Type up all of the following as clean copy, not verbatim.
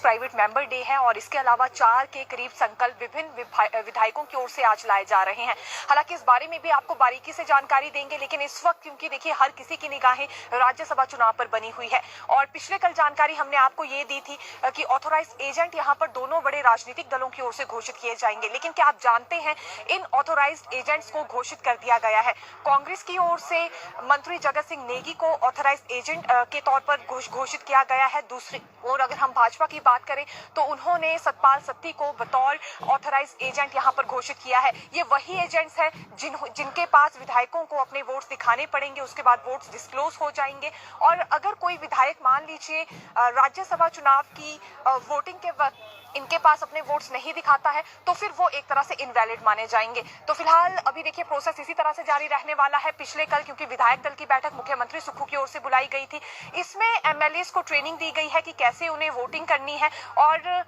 Private member day है और इसके अलावा 4 के करीब संकल्प विभिन्न विधायकों की ओर से आज लाए जा रहे हैं। हालांकि इस बारे में भी आपको बारीकी से जानकारी देंगे, लेकिन इस वक्त क्योंकि देखिए हर किसी की निगाहें राज्यसभा चुनाव पर बनी हुई है और पिछले कल जानकारी हमने आपको ये दी थी कि ऑथोराइज्ड एजेंट यहाँ पर दोनों बड़े राजनीतिक दलों की ओर से घोषित किए जाएंगे। लेकिन क्या आप जानते हैं इन ऑथोराइज्ड एजेंट्स को घोषित कर दिया गया है। कांग्रेस की ओर से मंत्री जगत सिंह नेगी को ऑथोराइज्ड एजेंट के तौर पर घोषित किया गया है। दूसरी ओर अगर हम भाजपा की बात करें तो उन्होंने सतपाल सत्ती को बतौर ऑथोराइज्ड एजेंट यहां पर घोषित किया है। ये वही एजेंट्स हैं जिनके पास विधायकों को अपने वोट्स दिखाने पड़ेंगे, उसके बाद वोट्स डिस्क्लोज हो जाएंगे और अगर कोई विधायक मान लीजिए राज्यसभा चुनाव की वोटिंग के वक्त इनके पास अपने वोट्स नहीं दिखाता है तो फिर वो एक तरह से इनवैलिड माने जाएंगे। तो फिलहाल अभी देखिए प्रोसेस इसी तरह से जारी रहने वाला है। पिछले कल क्योंकि विधायक दल की बैठक मुख्यमंत्री सुक्खू की ओर से बुलाई गई थी, इसमें एमएलएस को ट्रेनिंग दी गई है कि कैसे उन्हें वोटिंग करनी है और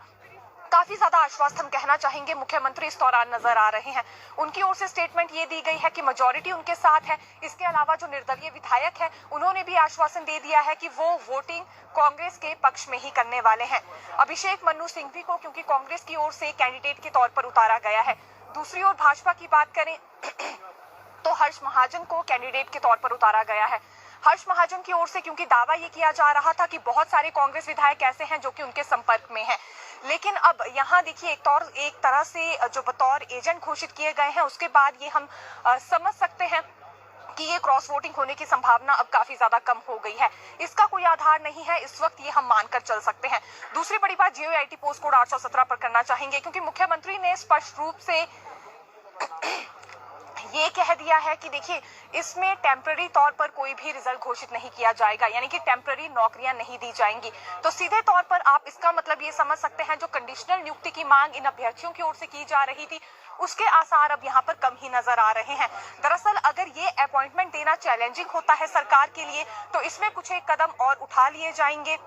काफी ज्यादा आश्वस्त हम कहना चाहेंगे मुख्यमंत्री इस दौरान नजर आ रहे हैं। उनकी ओर से स्टेटमेंट ये दी गई है कि मेजॉरिटी उनके साथ है। इसके अलावा जो निर्दलीय विधायक है उन्होंने भी आश्वासन दे दिया है कि वो वोटिंग कांग्रेस के पक्ष में ही करने वाले हैं। अभिषेक मनु सिंघवी को क्योंकि कांग्रेस की ओर से कैंडिडेट के तौर पर उतारा गया है। दूसरी ओर भाजपा की बात करें तो हर्ष महाजन को कैंडिडेट के तौर पर उतारा गया है। हर्ष महाजन की ओर से क्योंकि दावा ये किया जा रहा था कि बहुत सारे कांग्रेस विधायक ऐसे हैं जो कि उनके संपर्क में हैं, लेकिन अब यहाँ देखिए एक तरह से जो बतौर एजेंट घोषित किए गए हैं उसके बाद ये हम समझ सकते हैं कि ये क्रॉस वोटिंग होने की संभावना अब काफी ज्यादा कम हो गई है। इसका कोई आधार नहीं है इस वक्त, ये हम मानकर चल सकते हैं। दूसरी बड़ी बात जीओआईटी पोस्ट कोड 817 पर करना चाहेंगे क्योंकि मुख्यमंत्री ने स्पष्ट रूप से ये कह दिया है कि देखिए इसमें टेम्पररी तौर पर कोई भी रिजल्ट घोषित नहीं किया जाएगा, यानी कि टेम्पररी नौकरियां नहीं दी जाएंगी। तो सीधे तौर पर आप इसका मतलब ये समझ सकते हैं जो कंडीशनल नियुक्ति की मांग इन अभ्यर्थियों की ओर से की जा रही थी उसके आसार अब यहाँ पर कम ही नजर आ रहे हैं। दरअसल अगर ये अपॉइंटमेंट देना चैलेंजिंग होता है सरकार के लिए तो इसमें कुछ एक कदम और उठा लिए जाएंगे।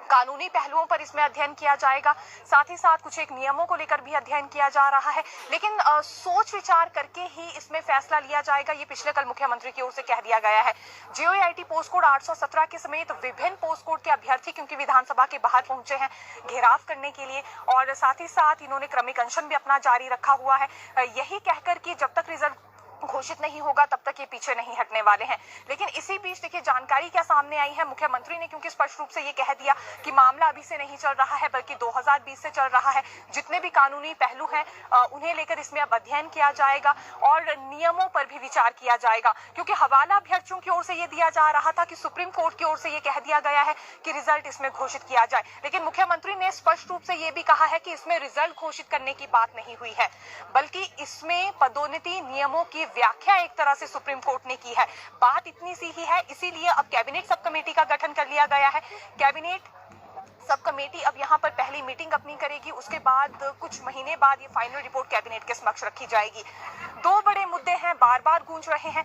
कानूनी पहलुओं पर इसमें अध्ययन किया जाएगा, साथ ही साथ कुछ एक नियमों को लेकर भी अध्ययन किया जा रहा है, लेकिन सोच विचार करके ही इसमें फैसला लिया जाएगा। ये पिछले कल मुख्यमंत्री की ओर से कह दिया गया है। जीओआईटी पोस्ट कोड 817 के समेत विभिन्न पोस्ट कोड के अभ्यर्थी क्योंकि विधानसभा के बाहर पहुंचे हैं घेराव करने के लिए और साथ ही साथ इन्होंने क्रमिक अनशन भी अपना जारी रखा हुआ है, यही कहकर कि जब तक रिजल्ट घोषित नहीं होगा तब तक ये पीछे नहीं हटने वाले हैं। लेकिन इसी बीच देखिए जानकारी क्या सामने आई है, मुख्यमंत्री ने क्योंकि स्पष्ट रूप से ये कह दिया कि मामला अभी से नहीं चल रहा है बल्कि 2020 से चल रहा है। जितने भी कानूनी पहलू हैं उन्हें लेकर इसमें अब अध्ययन किया जाएगा और नियमों पर भी विचार किया जाएगा, क्योंकि हवाला अभ्यर्थियों की ओर से ये दिया जा रहा था कि सुप्रीम कोर्ट की ओर से ये कह दिया गया है कि रिजल्ट इसमें घोषित किया जाए, लेकिन मुख्यमंत्री ने स्पष्ट रूप से ये भी कहा है कि इसमें रिजल्ट घोषित करने की बात नहीं हुई है बल्कि इसमें पदोन्नति नियमों की व्याख्या एक तरह से सुप्रीम कोर्ट ने की है। बात इतनी सी ही है, इसीलिए अब कैबिनेट सब कमेटी का गठन कर लिया गया है। कैबिनेट सब कमेटी अब यहाँ पर पहली मीटिंग अपनी करेगी, उसके बाद कुछ महीने बाद ये फाइनल रिपोर्ट कैबिनेट के समक्ष रखी जाएगी। दो बड़े मुद्दे हैं बार बार गूंज रहे हैं।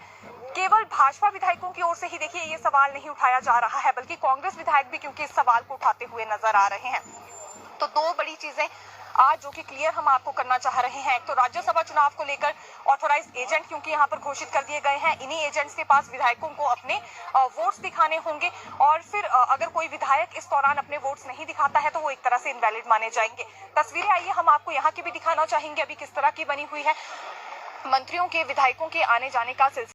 केवल भाजपा विधायकों की ओर से ही देखिए ये सवाल नहीं उठाया जा रहा है बल्कि कांग्रेस विधायक भी क्योंकि इस सवाल को उठाते हुए नजर आ रहे हैं। तो दो बड़ी चीजें आज जो कि क्लियर हम आपको करना चाह रहे हैं। एक तो राज्यसभा चुनाव को लेकर ऑथोराइज्ड एजेंट क्योंकि यहाँ पर घोषित कर दिए गए हैं, इन्हीं एजेंट्स के पास विधायकों को अपने वोट्स दिखाने होंगे और फिर अगर कोई विधायक इस दौरान अपने वोट्स नहीं दिखाता है तो वो एक तरह से इनवैलिड माने जाएंगे। तस्वीरें आइए हम आपको यहाँ की भी दिखाना चाहेंगे अभी किस तरह की बनी हुई है। मंत्रियों के विधायकों के आने जाने का सिलसिला